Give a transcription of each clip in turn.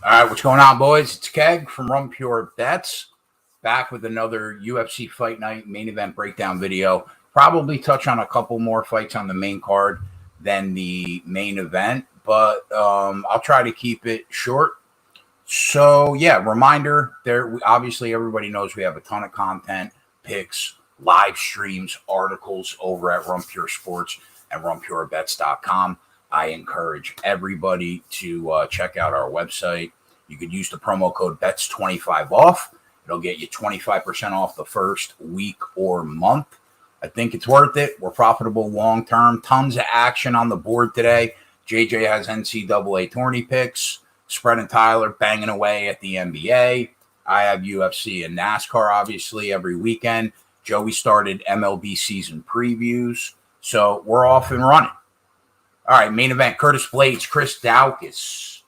All right, what's going on, boys? It's Keg from Rum Pure Bets, back with another UFC Fight Night main event breakdown video. Probably touch on a couple more fights on the main card than the main event, but I'll try to keep it short. So, yeah, reminder, there. Obviously, everybody knows we have a ton of content, picks, live streams, articles over at Rum Pure Sports and RumPureBets.com. I encourage everybody to check out our website. You could use the promo code BETS25 off. It'll get you 25% off the first week or month. I think it's worth it. We're profitable long term. Tons of action on the board today. JJ has NCAA tourney picks. Spread and Tyler banging away at the NBA. I have UFC and NASCAR, obviously, every weekend. Joey started MLB season previews. So we're off and running. All right, main event, Curtis Blaydes, Chris Daukaus.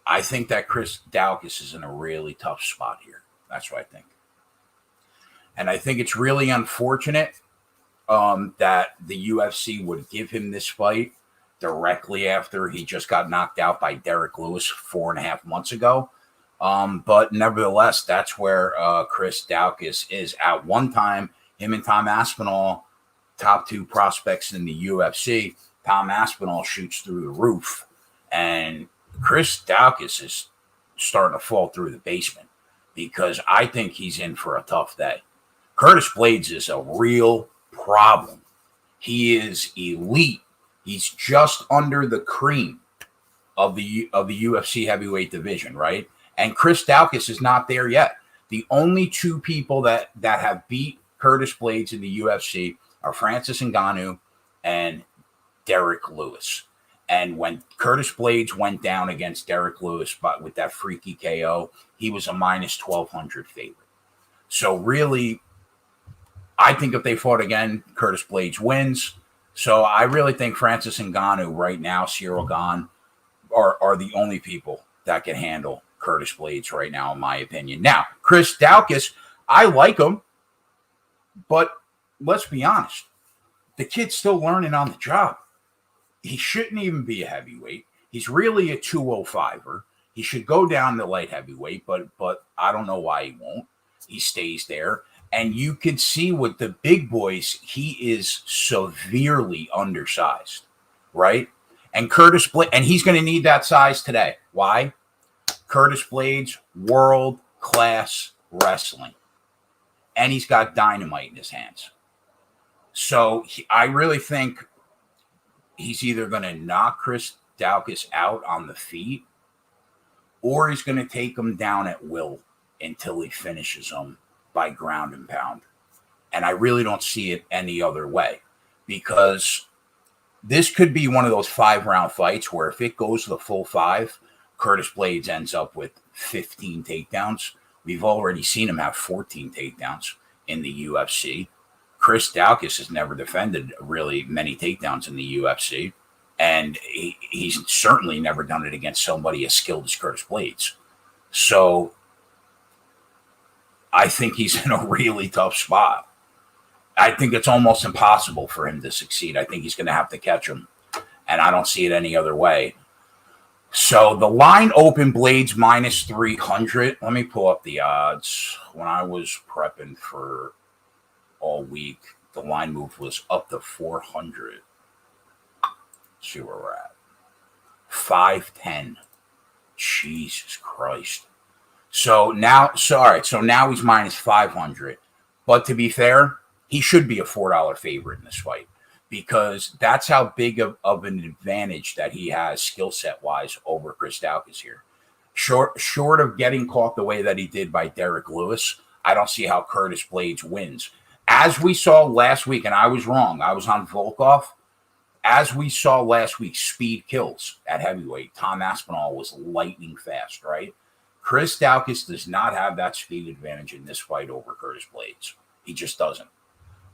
I think that Chris Daukaus is in a really tough spot here. That's what I think. And I think it's really unfortunate that the UFC would give him this fight directly after he just got knocked out by Derek Lewis 4.5 months ago. But nevertheless, that's where Chris Daukaus is. At one time, him and Tom Aspinall, top two prospects in the UFC. Tom Aspinall shoots through the roof, and Chris Daukaus is starting to fall through the basement because I think he's in for a tough day. Curtis Blaydes is a real problem. He is elite. He's just under the cream of the UFC heavyweight division, right? And Chris Daukaus is not there yet. The only two people that have beat Curtis Blaydes in the UFC are Francis Ngannou and Derek Lewis. And when Curtis Blaydes went down against Derek Lewis with that freaky KO, he was a minus 1,200 favorite. So really, I think if they fought again, Curtis Blaydes wins. So I really think Francis Ngannou right now, Cyril Gane, are the only people that can handle Curtis Blaydes right now, in my opinion. Now, Chris Daukaus, I like him, but let's be honest. The kid's still learning on the job. He shouldn't even be a heavyweight. He's really a 205er. He should go down to light heavyweight, but I don't know why he won't. He stays there. And you can see with the big boys, he is severely undersized, right? And Curtis Blaydes, and he's going to need that size today. Why? Curtis Blaydes, world-class wrestling. And he's got dynamite in his hands. So I really think he's either going to knock Chris Daukaus out on the feet or he's going to take him down at will until he finishes him by ground and pound. And I really don't see it any other way because this could be one of those 5-round fights where if it goes to the full 5, Curtis Blaydes ends up with 15 takedowns. We've already seen him have 14 takedowns in the UFC. Chris Daukaus has never defended really many takedowns in the UFC, and he's certainly never done it against somebody as skilled as Curtis Blaydes. So I think he's in a really tough spot. I think it's almost impossible for him to succeed. I think he's going to have to catch him, and I don't see it any other way. So the line opened Blaydes minus 300. Let me pull up the odds. When I was prepping for all week, the line move was up to 400. Let's see where we're at. 510. Jesus Christ. So now he's minus 500. But to be fair, he should be a $4 favorite in this fight because that's how big of an advantage that he has skill set wise over Chris Daukaus here. Short of getting caught the way that he did by Derek Lewis, I don't see how Curtis Blaydes wins. As we saw last week, and I was wrong, I was on Volkov. As we saw last week, speed kills at heavyweight. Tom Aspinall was lightning fast, right? Chris Daukaus does not have that speed advantage in this fight over Curtis Blaydes. He just doesn't.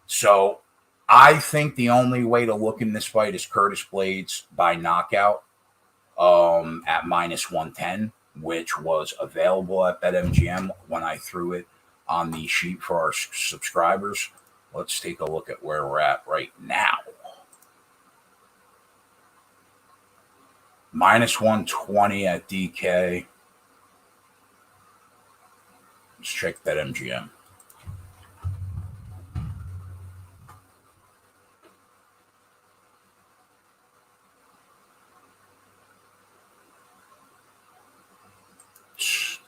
So I think the only way to look in this fight is Curtis Blaydes by knockout at minus 110, which was available at BetMGM when I threw it on the sheet for our subscribers. Let's take a look at where we're at right now. Minus 120 at DK. Let's check that MGM.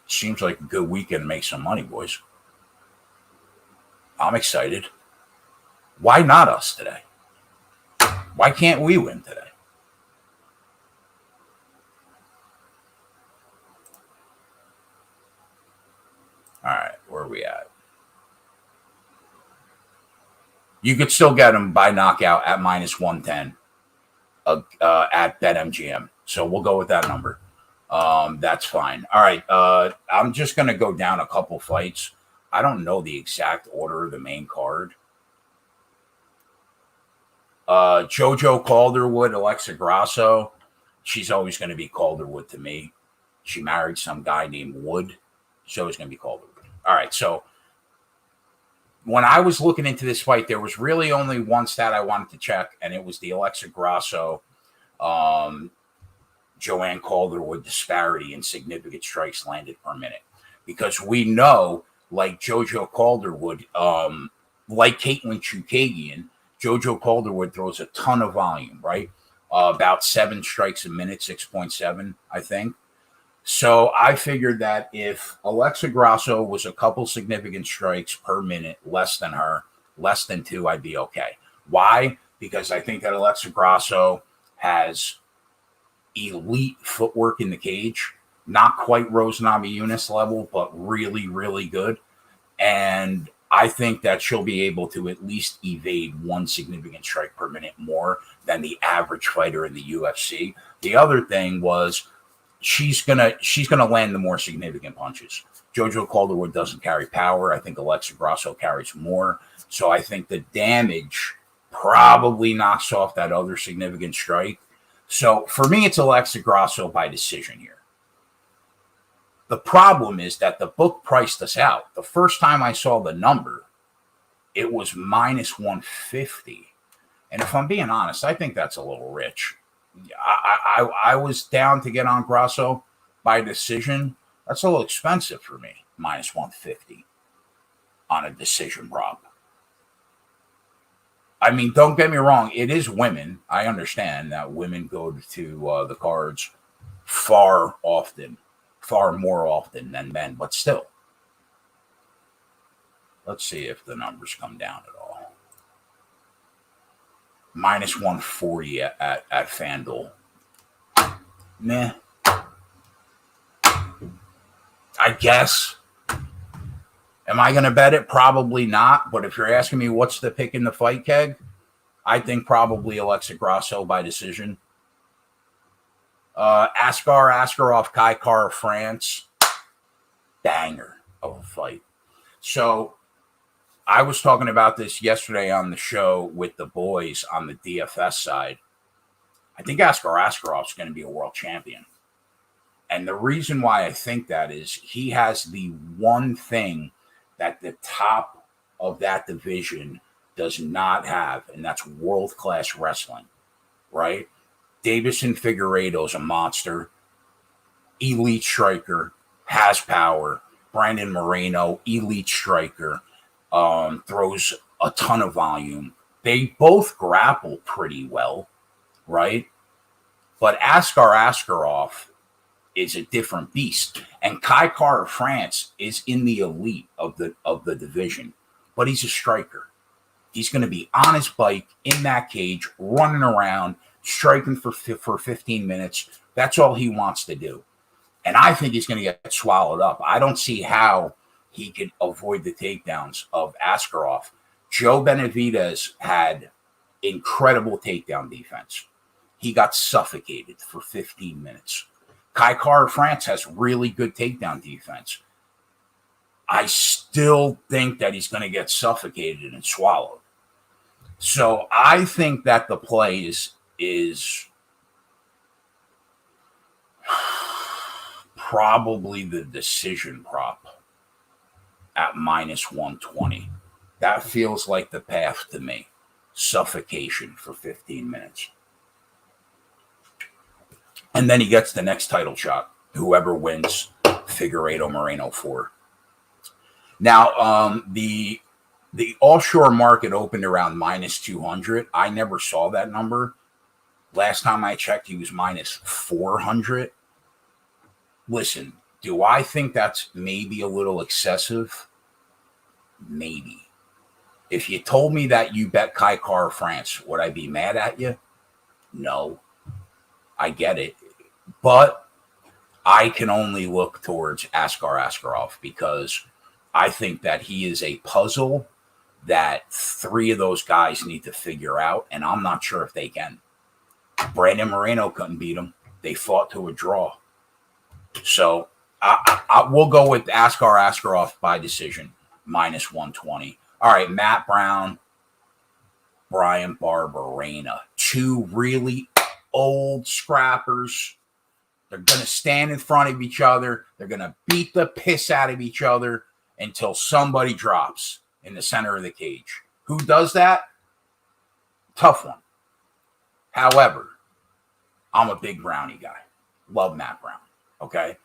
Seems like a good weekend to make some money, boys. I'm excited. Why not us today? Why can't we win today? All right, where are we at? You could still get them by knockout at minus 110 at BetMGM. So we'll go with that number. That's fine. All right. I'm just going to go down a couple fights. I don't know the exact order of the main card. JoJo Calderwood, Alexa Grasso. She's always going to be Calderwood to me. She married some guy named Wood. She's always going to be Calderwood. All right. So when I was looking into this fight, there was really only one stat I wanted to check, and it was the Alexa Grasso, Joanne Calderwood disparity in significant strikes landed per minute. Because we know, like JoJo Calderwood, like Caitlin Chukagian, JoJo Calderwood throws a ton of volume, right? About 7 strikes a minute, 6.7, I think. So I figured that if Alexa Grasso was a couple significant strikes per minute, less than her, less than 2, I'd be okay. Why? Because I think that Alexa Grasso has elite footwork in the cage, not quite Rose Namajunas level, but really, really good. And I think that she'll be able to at least evade 1 significant strike per minute more than the average fighter in the UFC. The other thing was she's gonna land the more significant punches. JoJo Calderwood doesn't carry power. I think Alexa Grasso carries more. So I think the damage probably knocks off that other significant strike. So for me, it's Alexa Grasso by decision here. The problem is that the book priced us out. The first time I saw the number, it was minus 150. And if I'm being honest, I think that's a little rich. I was down to get on Grasso by decision. That's a little expensive for me, minus 150 on a decision prop. I mean, don't get me wrong. It is women. I understand that women go to the cards far more often than men, but still. Let's see if the numbers come down at all. Minus 140 at FanDuel. Meh. I guess. Am I going to bet it? Probably not. But if you're asking me what's the pick in the fight, Keg, I think probably Alexa Grasso by decision. Askarov, Kai Kara France. Banger of a fight. So I was talking about this yesterday on the show with the boys on the DFS side. I think Askarov is going to be a world champion. And the reason why I think that is he has the one thing that the top of that division does not have, and that's world-class wrestling, right? Davison Figueiredo's a monster, elite striker, has power. Brandon Moreno, elite striker, throws a ton of volume. They both grapple pretty well, right? But Askarov is a different beast. And Kai Kara France is in the elite of the division, but he's a striker. He's going to be on his bike in that cage, running around, striking for 15 minutes. That's all he wants to do. And I think he's going to get swallowed up. I don't see how he could avoid the takedowns of Askarov. Joe Benavidez had incredible takedown defense. He got suffocated for 15 minutes. Kai Kara France has really good takedown defense. I still think that he's going to get suffocated and swallowed. So I think that the play is probably the decision prop at minus 120. That feels like the path to me. Suffocation for 15 minutes. And then he gets the next title shot. Whoever wins, Figueiredo Moreno 4. Now, the offshore market opened around minus 200. I never saw that number. Last time I checked, he was minus 400. Listen, do I think that's maybe a little excessive? Maybe. If you told me that you bet Kai Kara France, would I be mad at you? No. I get it. But I can only look towards Askar Askarov because I think that he is a puzzle that 3 of those guys need to figure out, and I'm not sure if they can. Brandon Moreno couldn't beat him. They fought to a draw. So I will go with Askar Askarov by decision, minus 120. All right, Matt Brown, Brian Barberena, 2 really old scrappers. They're going to stand in front of each other. They're going to beat the piss out of each other until somebody drops in the center of the cage. Who does that? Tough one. However, I'm a big Brownie guy. Love Matt Brown. Okay?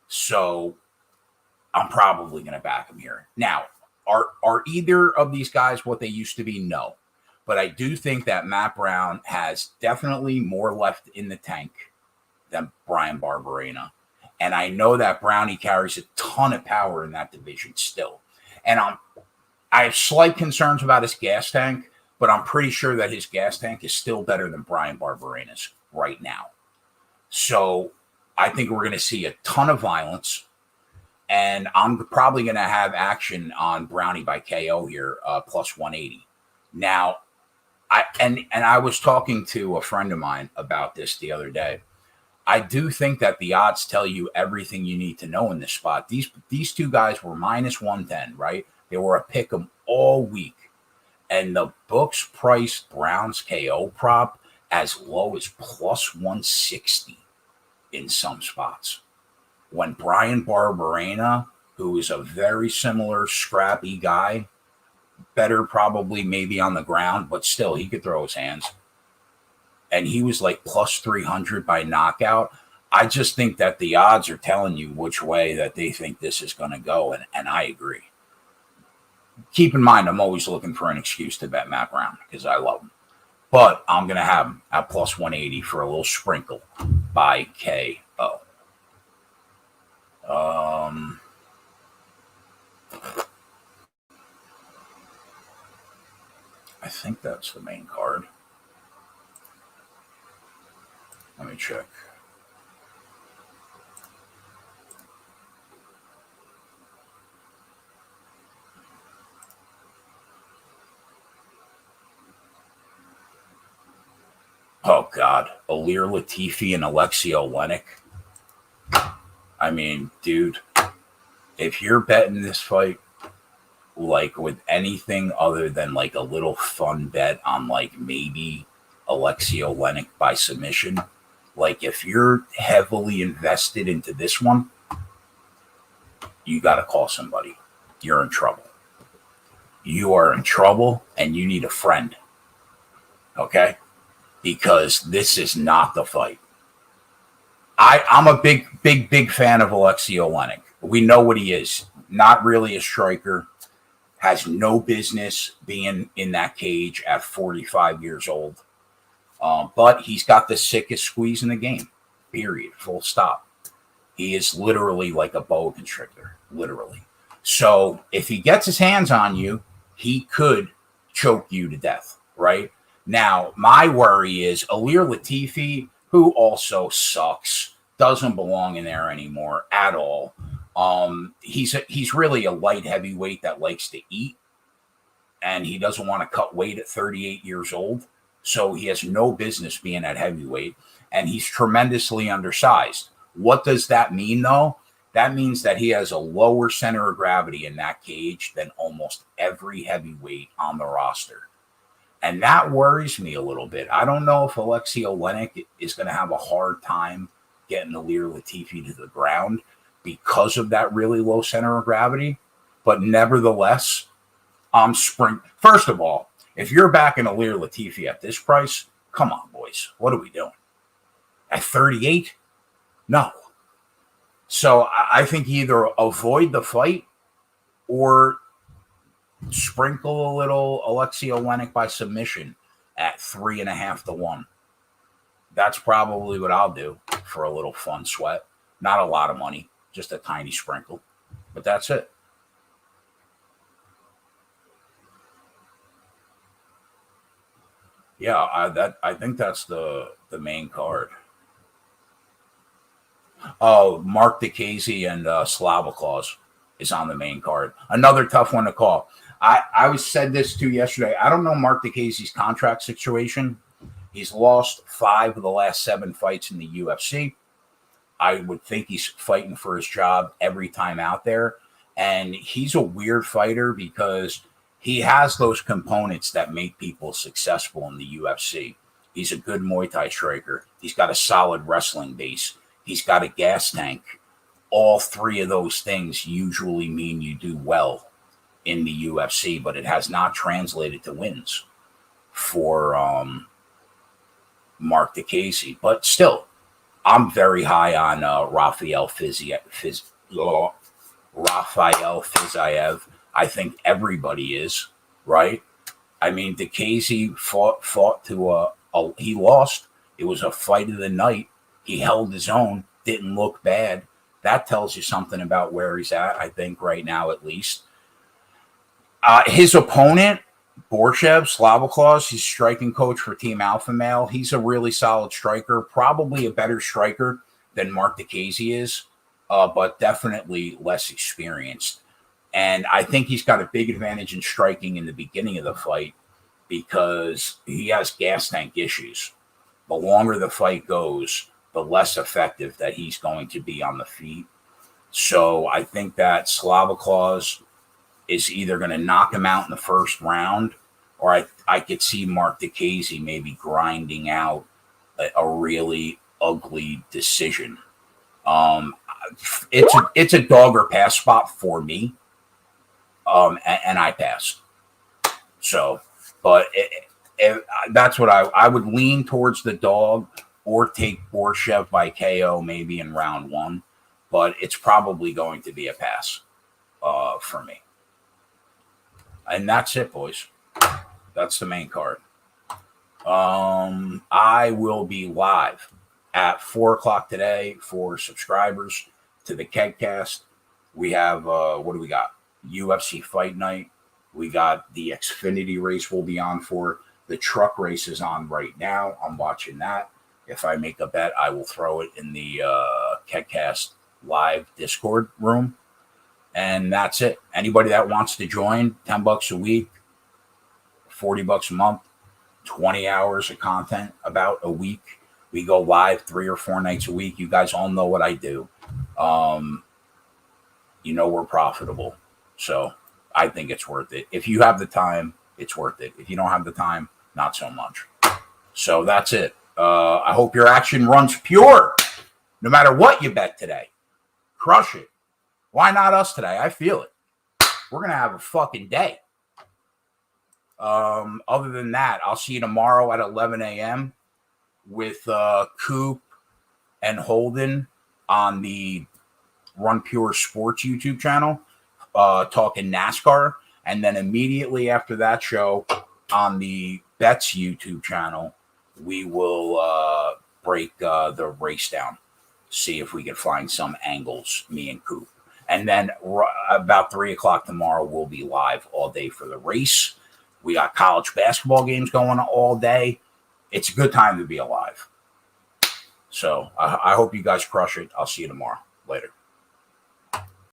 So I'm probably going to back him here. Now, are either of these guys what they used to be? No. But I do think that Matt Brown has definitely more left in the tank than Brian Barberena. And I know that Brownie carries a ton of power in that division still. And I have slight concerns about his gas tank, but I'm pretty sure that his gas tank is still better than Brian Barberena's right now. So I think we're going to see a ton of violence. And I'm probably going to have action on Brownie by KO here, plus 180. Now, I was talking to a friend of mine about this the other day. I do think that the odds tell you everything you need to know in this spot. These 2 guys were minus 110, right? They were a pick 'em all week. And the books priced Brown's KO prop as low as plus 160 in some spots. When Brian Barberena, who is a very similar scrappy guy, better probably maybe on the ground, but still he could throw his hands. And he was like plus 300 by knockout. I just think that the odds are telling you which way that they think this is going to go, and I agree. Keep in mind, I'm always looking for an excuse to bet Matt Brown because I love him. But I'm going to have him at plus 180 for a little sprinkle by KO. I think that's the main card. Let me check. Oh, God. Ilir Latifi and Alexei Olenek. I mean, dude, if you're betting this fight, like with anything other than like a little fun bet on like maybe Alexei Olenek by submission, like if you're heavily invested into this one, you got to call somebody. You're in trouble. You are in trouble and you need a friend. Okay? Because this is not the fight. I'm a big fan of Alexei Olenek. We know what he is. Not really a striker. Has no business being in that cage at 45 years old. But he's got the sickest squeeze in the game. Period. Full stop. He is literally like a boa constrictor. Literally. So if he gets his hands on you, he could choke you to death. Right? Now, my worry is Ilir Latifi, who also sucks, doesn't belong in there anymore at all. He's really a light heavyweight that likes to eat, and he doesn't want to cut weight at 38 years old. So he has no business being at heavyweight, and he's tremendously undersized. What does that mean, though? That means that he has a lower center of gravity in that cage than almost every heavyweight on the roster. And that worries me a little bit. I don't know if Alexei Olenek is going to have a hard time getting Ilir Latifi to the ground because of that really low center of gravity. But nevertheless, First of all, if you're backing Ilir Latifi at this price, come on, boys. What are we doing? At 38? No. So I think either avoid the fight or sprinkle a little Alexei Olenek by submission at 3.5 to 1. That's probably what I'll do for a little fun sweat. Not a lot of money, just a tiny sprinkle. But that's it. Yeah, I think that's the main card. Oh, Mark DeCasey and Slavaklaus is on the main card. Another tough one to call. I was said this too yesterday. I don't know Mark DeCasey's contract situation. He's lost 5 of the last 7 fights in the UFC. I would think he's fighting for his job every time out there. And he's a weird fighter because he has those components that make people successful in the UFC. He's a good Muay Thai striker. He's got a solid wrestling base. He's got a gas tank. All 3 of those things usually mean you do well in the UFC, but it has not translated to wins for Mark DeCasey. But still, I'm very high on Rafael Fiziev. I think everybody is, right? I mean, DeCasey fought to he lost. It was a fight of the night. He held his own, didn't look bad. That tells you something about where he's at, I think, right now at least. His opponent, Borshev, Slavaklaus, he's striking coach for Team Alpha Male. He's a really solid striker, probably a better striker than Mark DeCasey is, but definitely less experienced. And I think he's got a big advantage in striking in the beginning of the fight because he has gas tank issues. The longer the fight goes, the less effective that he's going to be on the feet. So I think that Slavaklaus is either going to knock him out in the first round, or I could see Mark DeCasey maybe grinding out a really ugly decision. It's a dog or pass spot for me, and I passed. So, but that's what I would lean towards the dog or take Borshev by KO maybe in round 1, but it's probably going to be a pass for me. And that's it, boys. That's the main card. I will be live at 4:00 today for subscribers to the Kegcast. We have, what do we got? UFC Fight Night. We got the Xfinity race we'll be on for. The truck race is on right now. I'm watching that. If I make a bet, I will throw it in the Kegcast live Discord room. And that's it. Anybody that wants to join, $10 a week, $40 a month, 20 hours of content about a week. We go live 3 or 4 nights a week. You guys all know what I do. You know we're profitable. So I think it's worth it. If you have the time, it's worth it. If you don't have the time, not so much. So that's it. I hope your action runs pure. No matter what you bet today. Crush it. Why not us today? I feel it. We're going to have a fucking day. Other than that, I'll see you tomorrow at 11 a.m. with Coop and Holden on the Run Pure Sports YouTube channel, talking NASCAR. And then immediately after that show on the Bets YouTube channel, we will break the race down, see if we can find some angles, me and Coop. And then about 3:00 tomorrow, we'll be live all day for the race. We got college basketball games going on all day. It's a good time to be alive. So I hope you guys crush it. I'll see you tomorrow. Later.